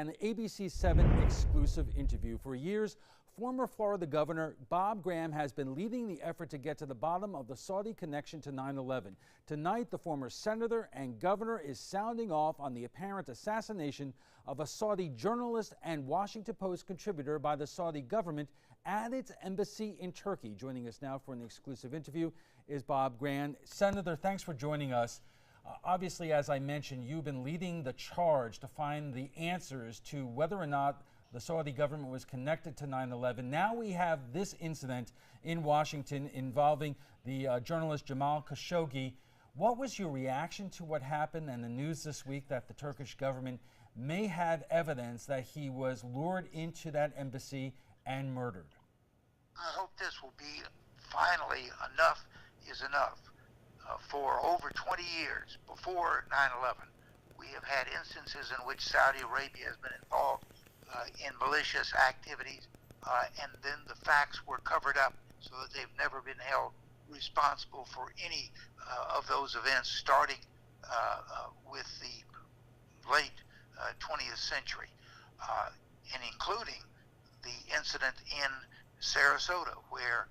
and an ABC 7 exclusive interview. For years, former Florida Governor Bob Graham has been leading the effort to get to the bottom of the Saudi connection to 9/11. Tonight, the former senator and governor is sounding off on the apparent assassination of a Saudi journalist and Washington Post contributor by the Saudi government at its embassy in Turkey. Joining us now for an exclusive interview is Bob Graham. Senator, thanks for joining us. Obviously, as I mentioned, you've been leading the charge to find the answers to whether or not the Saudi government was connected to 9/11. Now we have this incident in Washington involving the journalist Jamal Khashoggi. What was your reaction to what happened and the news this week that the Turkish government may have evidence that he was lured into that embassy and murdered? I hope this will be finally enough is enough. For over 20 years before 9/11, we have had instances in which Saudi Arabia has been involved in malicious activities, and then the facts were covered up so that they've never been held responsible for any of those events, starting with the late 20th century, and including the incident in Sarasota, where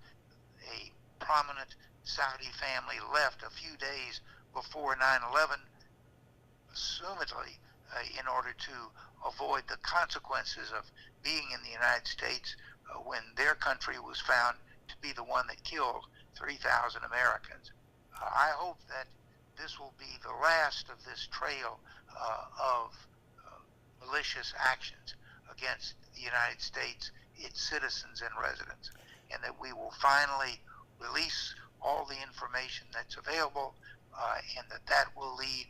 a prominent Saudi family left a few days before 9/11, assumedly in order to avoid the consequences of being in the United States when their country was found to be the one that killed 3,000 Americans. I hope that this will be the last of this trail of malicious actions against the United States, its citizens and residents, and that we will finally release all the information that's available, and that will lead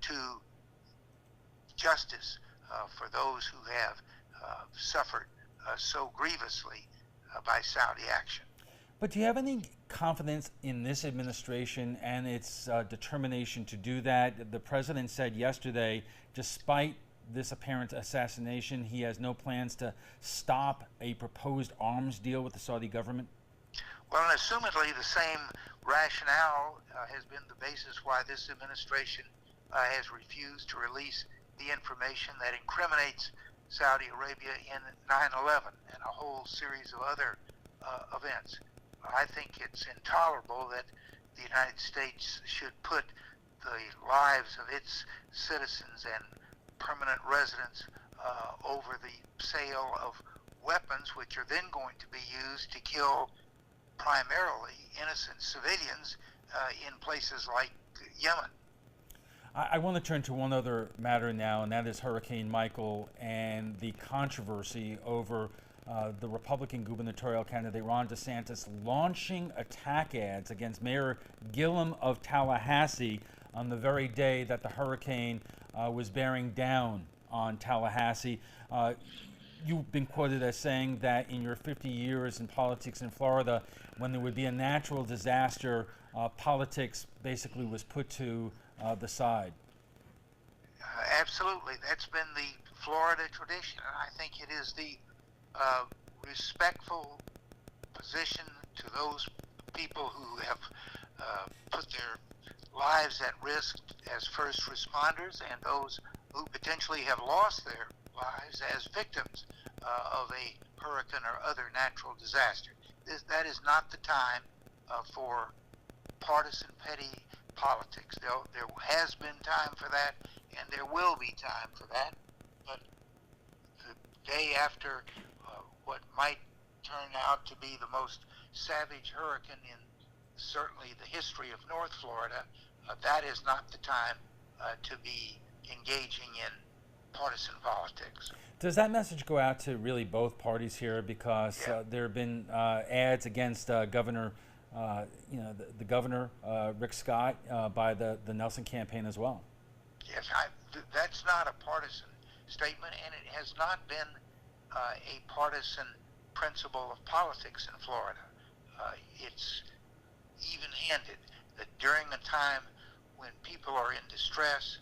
to justice for those who have suffered so grievously by Saudi action. But do you have any confidence in this administration and its determination to do that? The president said yesterday, despite this apparent assassination, he has no plans to stop a proposed arms deal with the Saudi government. Well, and assumedly the same rationale has been the basis why this administration has refused to release the information that incriminates Saudi Arabia in 9/11 and a whole series of other events. I think it's intolerable that the United States should put the lives of its citizens and permanent residents over the sale of weapons, which are then going to be used to kill primarily innocent civilians in places like Yemen. I want to turn to one other matter now, and that is Hurricane Michael and the controversy over the Republican gubernatorial candidate Ron DeSantis launching attack ads against Mayor Gillum of Tallahassee on the very day that the hurricane was bearing down on Tallahassee. You've been quoted as saying that in your 50 years in politics in Florida, when there would be a natural disaster, politics basically was put to the side. Absolutely. That's been the Florida tradition, and I think it is the respectful position to those people who have put their lives at risk as first responders and those who potentially have lost their lives as victims of a hurricane or other natural disaster. That is not the time for partisan petty politics. There has been time for that, and there will be time for that, but the day after what might turn out to be the most savage hurricane in certainly the history of North Florida, that is not the time to be engaging in partisan politics. Does that message go out to really both parties here? Because there have been ads against Governor, the governor, Rick Scott, by the Nelson campaign as well. Yes, that's not a partisan statement, and it has not been a partisan principle of politics in Florida. It's even-handed that during a time when people are in distress,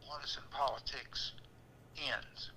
partisan politics ends.